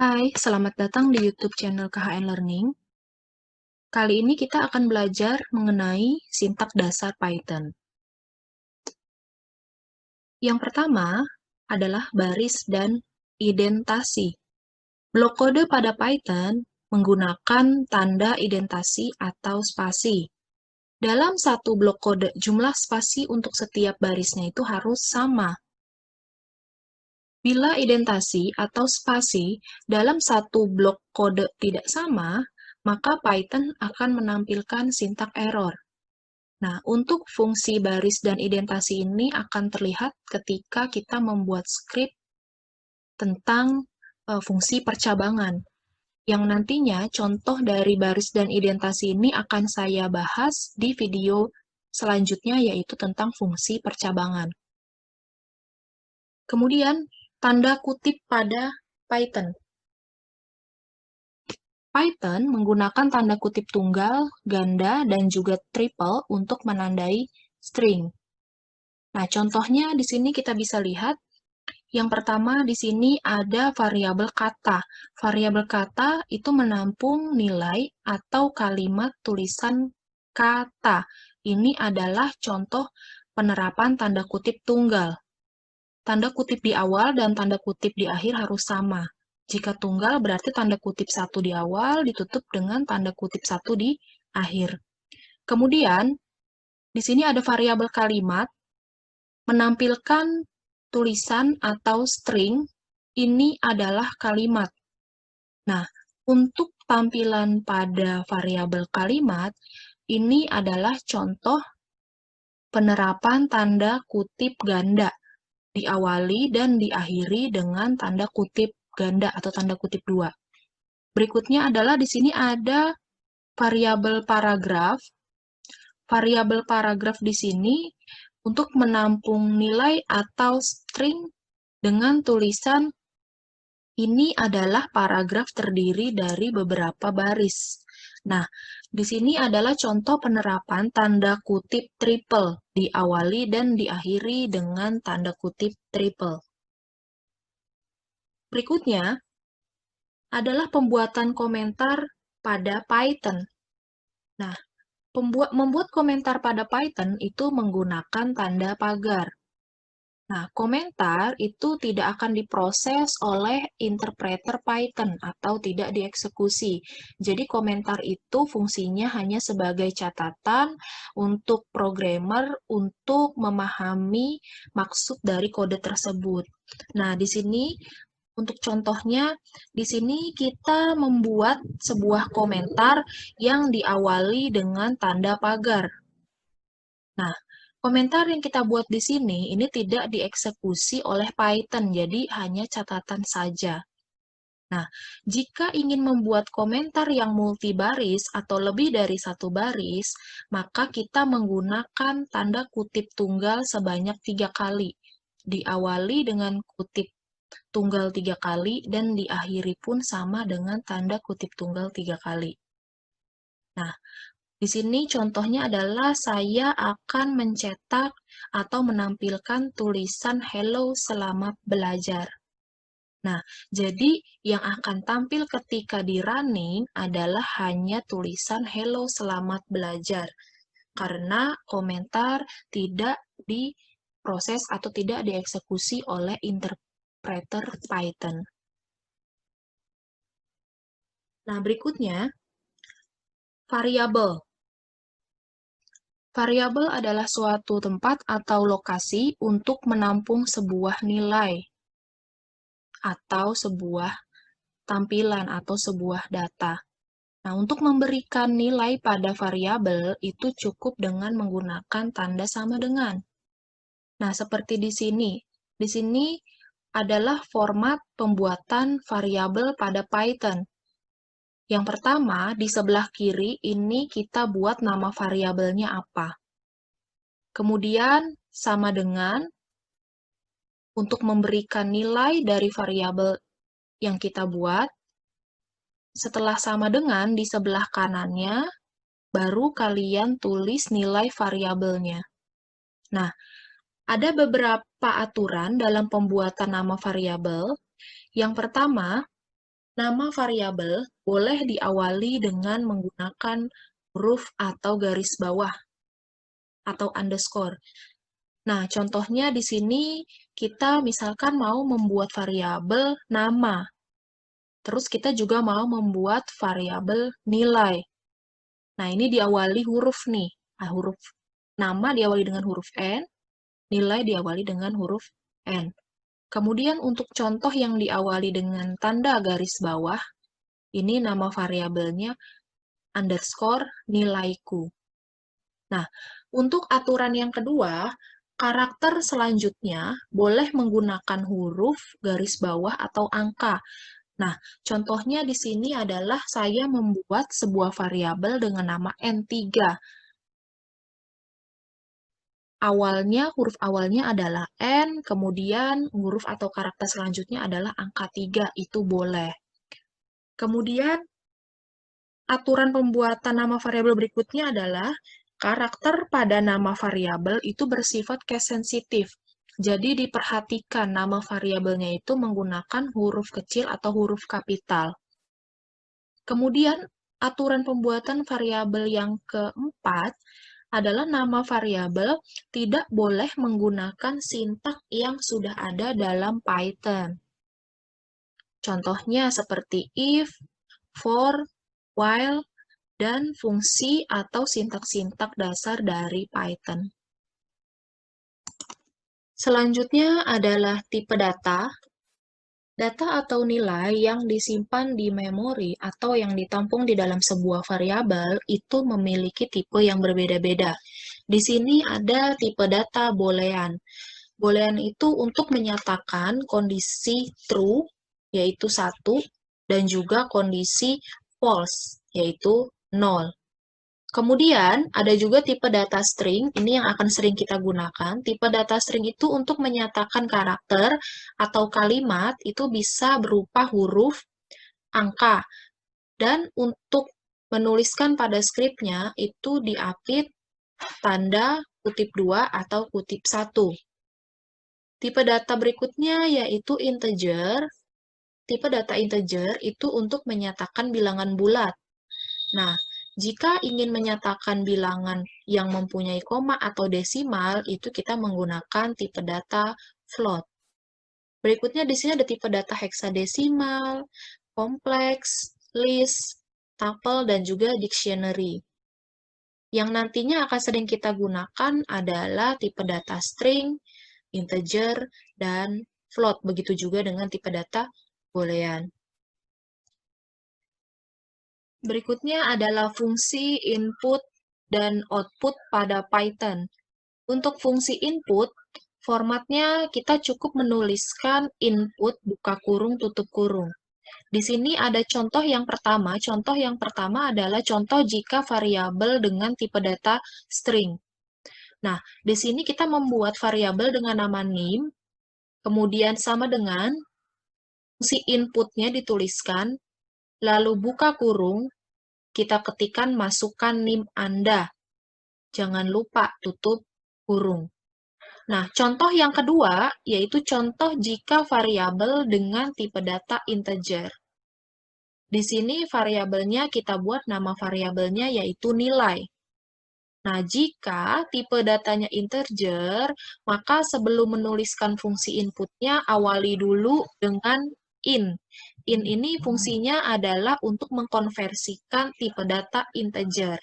Hai, selamat datang di YouTube channel KHN Learning. Kali ini kita akan belajar mengenai sintak dasar Python. Yang pertama adalah baris dan indentasi. Blok kode pada Python menggunakan tanda indentasi atau spasi. Dalam satu blok kode, jumlah spasi untuk setiap barisnya itu harus sama. Bila indentasi atau spasi dalam satu blok kode tidak sama, maka Python akan menampilkan sintak error. Nah, untuk fungsi baris dan indentasi ini akan terlihat ketika kita membuat script tentang fungsi percabangan, yang nantinya contoh dari baris dan indentasi ini akan saya bahas di video selanjutnya, yaitu tentang fungsi percabangan. Kemudian, tanda kutip pada Python. Python menggunakan tanda kutip tunggal, ganda, dan juga triple untuk menandai string. Nah, contohnya di sini kita bisa lihat, yang pertama di sini ada variabel kata. Variabel kata itu menampung nilai atau kalimat tulisan kata. Ini adalah contoh penerapan tanda kutip tunggal. Tanda kutip di awal dan tanda kutip di akhir harus sama. Jika tunggal berarti tanda kutip satu di awal ditutup dengan tanda kutip satu di akhir. Kemudian, di sini ada variabel kalimat, menampilkan tulisan atau string, ini adalah kalimat. Nah, untuk tampilan pada variabel kalimat, ini adalah contoh penerapan tanda kutip ganda. Diawali dan diakhiri dengan tanda kutip ganda atau tanda kutip 2. Berikutnya adalah di sini ada variabel paragraf. Variabel paragraf di sini untuk menampung nilai atau string dengan tulisan ini adalah paragraf terdiri dari beberapa baris. Nah, di sini adalah contoh penerapan tanda kutip triple, diawali dan diakhiri dengan tanda kutip triple. Berikutnya adalah pembuatan komentar pada Python. Nah, membuat komentar pada Python itu menggunakan tanda pagar. Nah, komentar itu tidak akan diproses oleh interpreter Python atau tidak dieksekusi. Jadi, komentar itu fungsinya hanya sebagai catatan untuk programmer untuk memahami maksud dari kode tersebut. Nah, di sini untuk contohnya, di sini kita membuat sebuah komentar yang diawali dengan tanda pagar. Nah, komentar yang kita buat di sini ini tidak dieksekusi oleh Python, jadi hanya catatan saja. Nah, jika ingin membuat komentar yang multibaris atau lebih dari satu baris, maka kita menggunakan tanda kutip tunggal sebanyak 3 kali. Diawali dengan kutip tunggal 3 kali dan diakhiri pun sama dengan tanda kutip tunggal 3 kali. Nah, di sini contohnya adalah saya akan mencetak atau menampilkan tulisan "Hello, selamat belajar". Nah, jadi yang akan tampil ketika di running adalah hanya tulisan "Hello, selamat belajar", karena komentar tidak diproses atau tidak dieksekusi oleh interpreter Python. Nah, berikutnya, variabel. Variabel adalah suatu tempat atau lokasi untuk menampung sebuah nilai atau sebuah tampilan atau sebuah data. Nah, untuk memberikan nilai pada variabel itu cukup dengan menggunakan tanda sama dengan. Nah, seperti di sini. Di sini adalah format pembuatan variabel pada Python. Yang pertama, di sebelah kiri ini kita buat nama variabelnya apa. Kemudian, sama dengan untuk memberikan nilai dari variabel yang kita buat. Setelah sama dengan, di sebelah kanannya, baru kalian tulis nilai variabelnya. Nah, ada beberapa aturan dalam pembuatan nama variabel. Yang pertama, Nama variabel boleh diawali dengan menggunakan huruf atau garis bawah atau underscore. Nah, contohnya di sini kita misalkan mau membuat variabel nama. Terus kita juga mau membuat variabel nilai. Nah, ini diawali huruf nih. Nah, huruf nama diawali dengan huruf N, nilai diawali dengan huruf N. Kemudian untuk contoh yang diawali dengan tanda garis bawah, ini nama variabelnya underscore nilaiku. Nah, untuk aturan yang kedua, karakter selanjutnya boleh menggunakan huruf, garis bawah, atau angka. Nah, contohnya di sini adalah saya membuat sebuah variabel dengan nama N3. Huruf awalnya adalah N, kemudian huruf atau karakter selanjutnya adalah angka 3, itu boleh. Kemudian, aturan pembuatan nama variabel berikutnya adalah karakter pada nama variabel itu bersifat case sensitif. Jadi diperhatikan nama variabelnya itu menggunakan huruf kecil atau huruf kapital. Kemudian aturan pembuatan variabel yang keempat adalah nama variabel tidak boleh menggunakan sintak yang sudah ada dalam Python. Contohnya seperti if, for, while, dan fungsi atau sintak-sintak dasar dari Python. Selanjutnya adalah tipe data. Data atau nilai yang disimpan di memori atau yang ditampung di dalam sebuah variabel itu memiliki tipe yang berbeda-beda. Di sini ada tipe data boolean. Boolean itu untuk menyatakan kondisi true, yaitu 1, dan juga kondisi false, yaitu 0. Kemudian, ada juga tipe data string, ini yang akan sering kita gunakan. Tipe data string itu untuk menyatakan karakter atau kalimat itu bisa berupa huruf, angka. Dan untuk menuliskan pada skripnya itu diapit tanda kutip 2 atau kutip 1. Tipe data berikutnya yaitu integer. Tipe data integer itu untuk menyatakan bilangan bulat. Nah, jika ingin menyatakan bilangan yang mempunyai koma atau desimal, itu kita menggunakan tipe data float. Berikutnya di sini ada tipe data heksadesimal, kompleks, list, tuple, dan juga dictionary. Yang nantinya akan sering kita gunakan adalah tipe data string, integer, dan float. Begitu juga dengan tipe data boolean. Berikutnya adalah fungsi input dan output pada Python. Untuk fungsi input, formatnya kita cukup menuliskan input buka kurung tutup kurung. Di sini ada contoh yang pertama. Contoh yang pertama adalah contoh jika variabel dengan tipe data string. Nah, di sini kita membuat variabel dengan nama name, kemudian sama dengan fungsi inputnya dituliskan, lalu buka kurung, kita ketikkan masukkan NIM Anda. Jangan lupa tutup kurung. Nah, contoh yang kedua yaitu contoh jika variabel dengan tipe data integer. Di sini variabelnya kita buat nama variabelnya yaitu nilai. Nah, jika tipe datanya integer, maka sebelum menuliskan fungsi inputnya, awali dulu dengan in. In ini fungsinya adalah untuk mengkonversikan tipe data integer.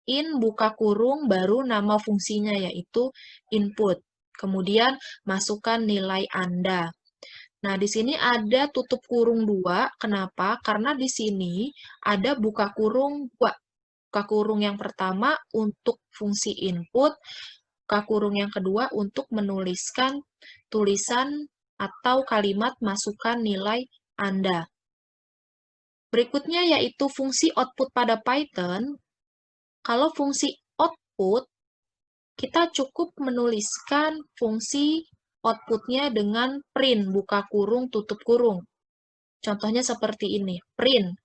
In buka kurung baru nama fungsinya yaitu input. Kemudian masukkan nilai Anda. Nah, di sini ada tutup kurung 2. Kenapa? Karena di sini ada buka kurung 2. Buka kurung yang pertama untuk fungsi input, buka kurung yang kedua untuk menuliskan tulisan atau kalimat masukkan nilai Anda. Berikutnya yaitu fungsi output pada Python. Kalau fungsi output, kita cukup menuliskan fungsi outputnya dengan print, buka kurung, tutup kurung. Contohnya seperti ini, print.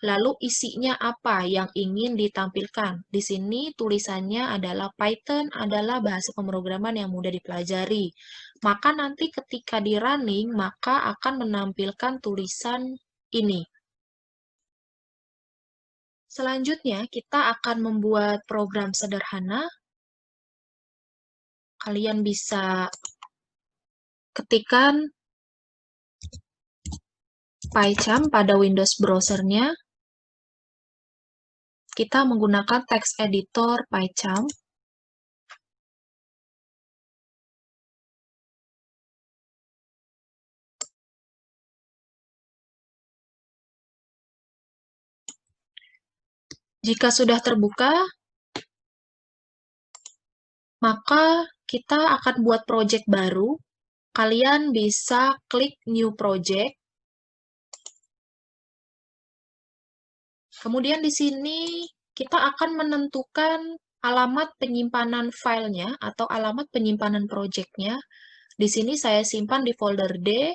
Lalu isinya apa yang ingin ditampilkan? Di sini tulisannya adalah Python adalah bahasa pemrograman yang mudah dipelajari. Maka nanti ketika di running, maka akan menampilkan tulisan ini. Selanjutnya, kita akan membuat program sederhana. Kalian bisa ketikkan PyCharm pada Windows browser-nya. Kita menggunakan text editor PyCharm. Jika sudah terbuka, maka kita akan buat project baru. Kalian bisa klik New Project. Kemudian di sini kita akan menentukan alamat penyimpanan filenya atau alamat penyimpanan projectnya. Di sini saya simpan di folder D,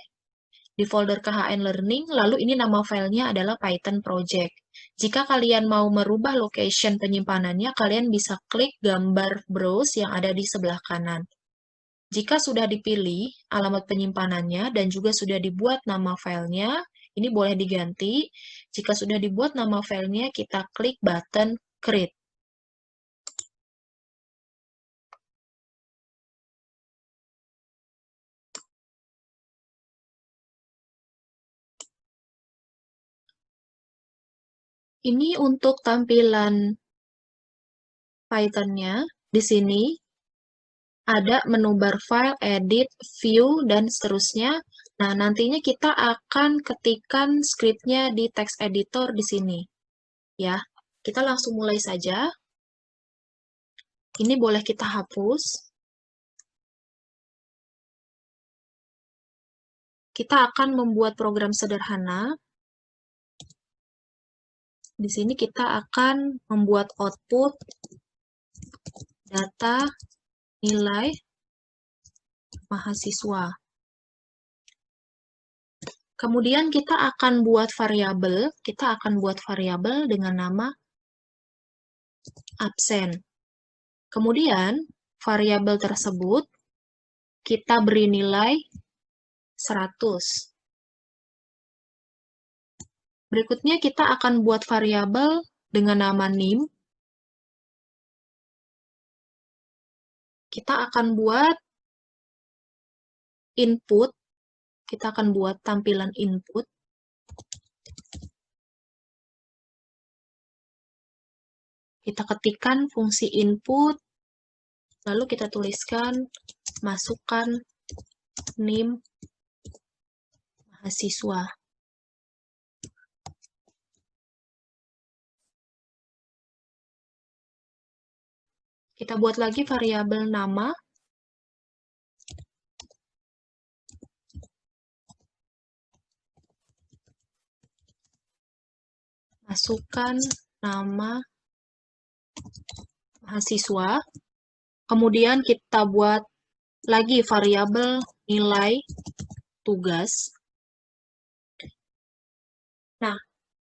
di folder KHN Learning, lalu ini nama filenya adalah Python Project. Jika kalian mau merubah location penyimpanannya, kalian bisa klik gambar browse yang ada di sebelah kanan. Jika sudah dipilih alamat penyimpanannya dan juga sudah dibuat nama filenya, ini boleh diganti. Jika sudah dibuat nama filenya, kita klik button Create. Ini untuk tampilan Python-nya. Di sini ada menu bar file, edit, view, dan seterusnya. Nah, nantinya kita akan ketikkan script-nya di text editor di sini. Ya, kita langsung mulai saja. Ini boleh kita hapus. Kita akan membuat program sederhana. Di sini kita akan membuat output data nilai mahasiswa. Kemudian kita akan buat variabel dengan nama absen. Kemudian variabel tersebut kita beri nilai 100. Berikutnya kita akan buat variabel dengan nama name. Kita akan buat input. Kita akan buat tampilan input. Kita ketikkan fungsi input, lalu kita tuliskan masukkan name mahasiswa. Kita buat lagi variabel nama. Masukkan nama mahasiswa. Kemudian kita buat lagi variabel nilai tugas. Nah,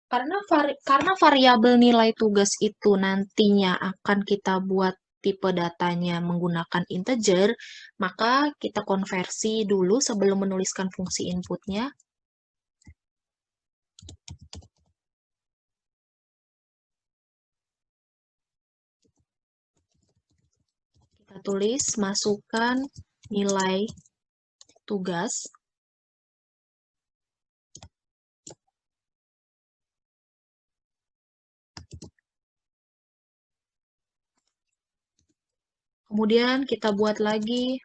karena variabel nilai tugas itu nantinya akan kita buat tipe datanya menggunakan integer, maka kita konversi dulu sebelum menuliskan fungsi inputnya. Kita tulis masukkan nilai tugas. Kemudian kita buat lagi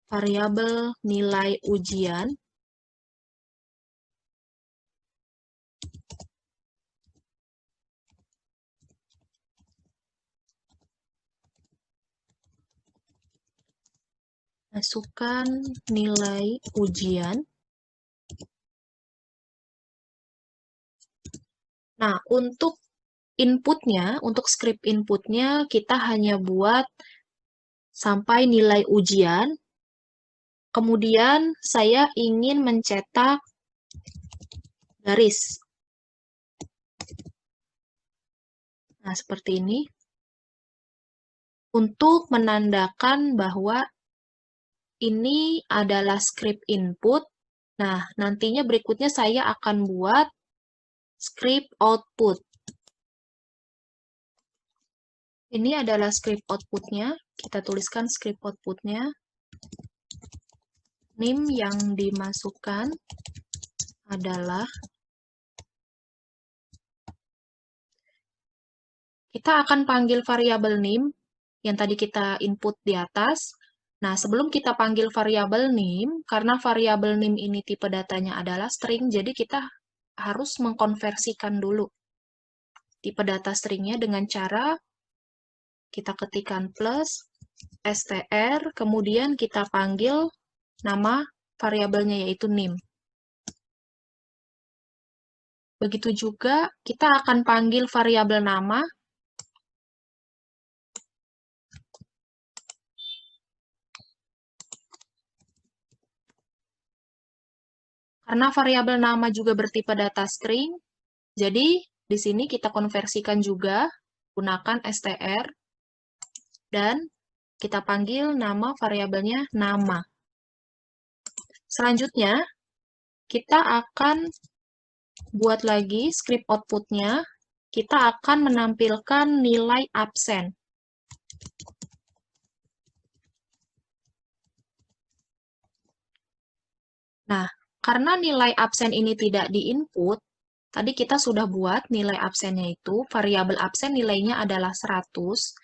variabel nilai ujian. Masukkan nilai ujian. Nah, untuk inputnya, untuk script inputnya, kita hanya buat sampai nilai ujian. Kemudian, saya ingin mencetak garis. Nah, seperti ini. Untuk menandakan bahwa ini adalah script input, Nah, nantinya berikutnya saya akan buat script output. Ini adalah script outputnya. Kita tuliskan script outputnya. Name yang dimasukkan adalah, kita akan panggil variabel name yang tadi kita input di atas. Nah, sebelum kita panggil variabel name, karena variabel name ini tipe datanya adalah string, jadi kita harus mengkonversikan dulu tipe data stringnya dengan cara kita ketikkan plus str, kemudian kita panggil nama variabelnya yaitu name. Begitu juga kita akan panggil variabel nama karena variabel nama juga bertipe data string. Jadi di sini kita konversikan juga gunakan str dan kita panggil nama variabelnya nama. Selanjutnya kita akan buat lagi script outputnya. Kita akan menampilkan nilai absen. Nah, karena nilai absen ini tidak di-input, tadi kita sudah buat nilai absennya itu, variabel absen nilainya adalah 100,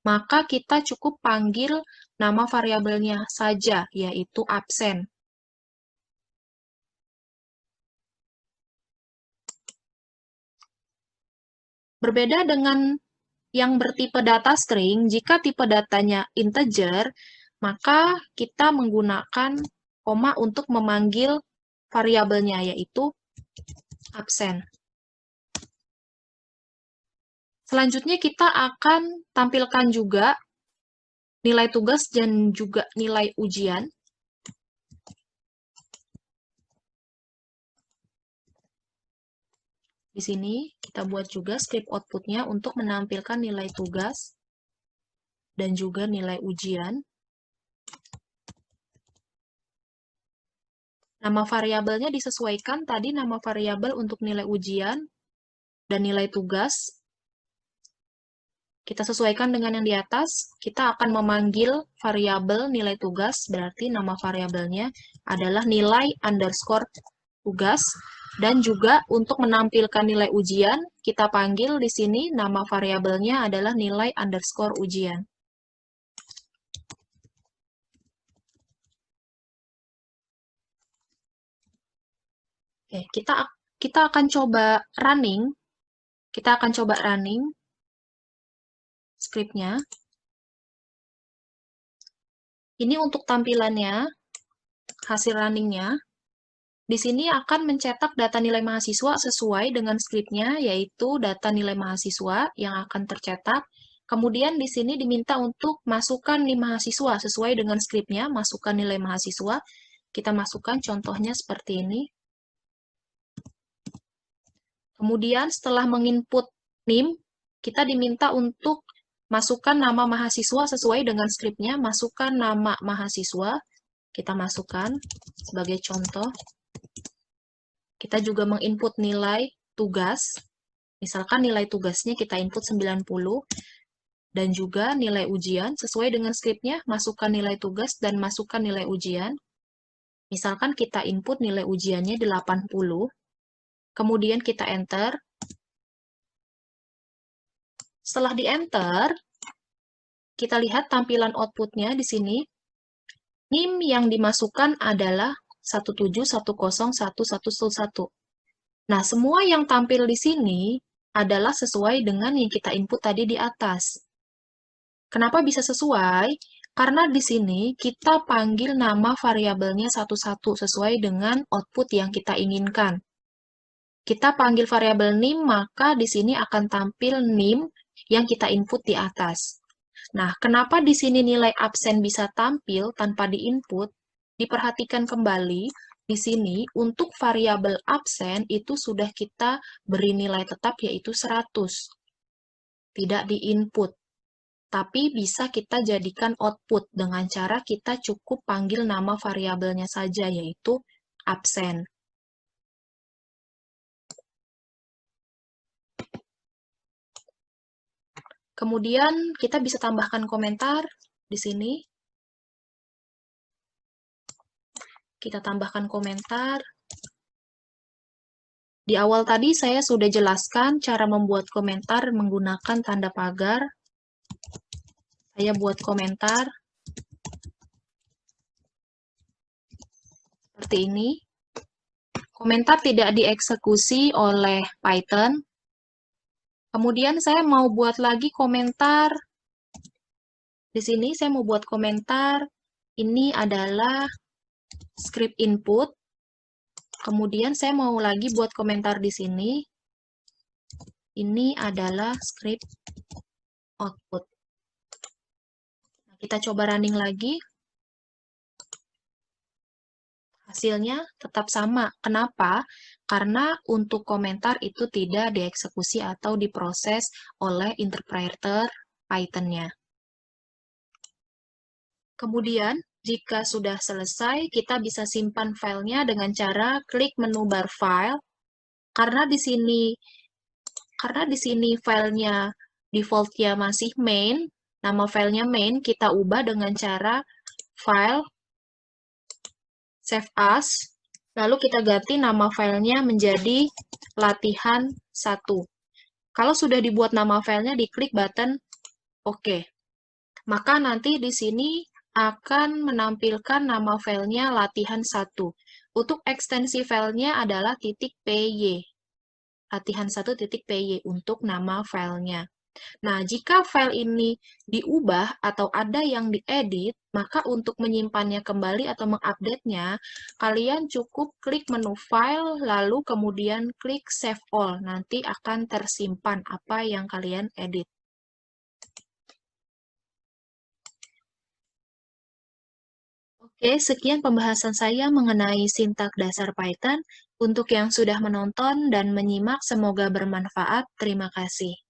maka kita cukup panggil nama variabelnya saja, yaitu absen. Berbeda dengan yang bertipe data string, jika tipe datanya integer, maka kita menggunakan koma untuk memanggil variabelnya, yaitu absen. Selanjutnya kita akan tampilkan juga nilai tugas dan juga nilai ujian. Di sini kita buat juga script outputnya untuk menampilkan nilai tugas dan juga nilai ujian. Nama variabelnya disesuaikan, tadi nama variabel untuk nilai ujian dan nilai tugas. Kita sesuaikan dengan yang di atas, kita akan memanggil variabel nilai tugas, berarti nama variabelnya adalah nilai underscore tugas. Dan juga untuk menampilkan nilai ujian, kita panggil di sini nama variabelnya adalah nilai underscore ujian. Oke, kita akan coba running. Kita akan coba running scriptnya. Ini untuk tampilannya, hasil runningnya. Di sini akan mencetak data nilai mahasiswa sesuai dengan skripnya, yaitu data nilai mahasiswa yang akan tercetak. Kemudian di sini diminta untuk masukkan nih mahasiswa sesuai dengan skripnya, masukkan nilai mahasiswa. Kita masukkan contohnya seperti ini. Kemudian setelah menginput NIM, kita diminta untuk masukkan nama mahasiswa sesuai dengan skripnya, masukkan nama mahasiswa, kita masukkan sebagai contoh. Kita juga menginput nilai tugas, misalkan nilai tugasnya kita input 90, dan juga nilai ujian, sesuai dengan skripnya, masukkan nilai tugas dan masukkan nilai ujian. Misalkan kita input nilai ujiannya 80, kemudian kita enter. Setelah di-enter, kita lihat tampilan outputnya di sini. NIM yang dimasukkan adalah 1710111. Nah, semua yang tampil di sini adalah sesuai dengan yang kita input tadi di atas. Kenapa bisa sesuai? Karena di sini kita panggil nama variabelnya satu-satu sesuai dengan output yang kita inginkan. Kita panggil variabel NIM, maka di sini akan tampil NIM yang kita input di atas. Nah, kenapa di sini nilai absen bisa tampil tanpa diinput? Diperhatikan kembali, di sini untuk variabel absen itu sudah kita beri nilai tetap yaitu 100. Tidak diinput. Tapi bisa kita jadikan output dengan cara kita cukup panggil nama variabelnya saja yaitu absen. Kemudian kita bisa tambahkan komentar di sini. Kita tambahkan komentar. Di awal tadi saya sudah jelaskan cara membuat komentar menggunakan tanda pagar. Saya buat komentar seperti ini. Komentar tidak dieksekusi oleh Python. Kemudian saya mau buat lagi komentar. Di sini saya mau buat komentar. Ini adalah script input. Kemudian saya mau lagi buat komentar di sini. Ini adalah script output. Nah, kita coba running lagi. Hasilnya tetap sama. Kenapa? Karena untuk komentar itu tidak dieksekusi atau diproses oleh interpreter Python-nya. Kemudian, jika sudah selesai, kita bisa simpan filenya dengan cara klik menu bar file. Karena di sini filenya default-nya masih main, nama filenya main, kita ubah dengan cara file save as, lalu kita ganti nama filenya menjadi latihan 1. Kalau sudah dibuat nama filenya, diklik button OK. Maka nanti di sini akan menampilkan nama filenya latihan 1. Untuk ekstensi filenya adalah .py. Latihan 1.py untuk nama filenya. Nah, jika file ini diubah atau ada yang diedit, maka untuk menyimpannya kembali atau mengupdate-nya, kalian cukup klik menu file, lalu kemudian klik save all. Nanti akan tersimpan apa yang kalian edit. Oke, sekian pembahasan saya mengenai sintak dasar Python. Untuk yang sudah menonton dan menyimak, semoga bermanfaat. Terima kasih.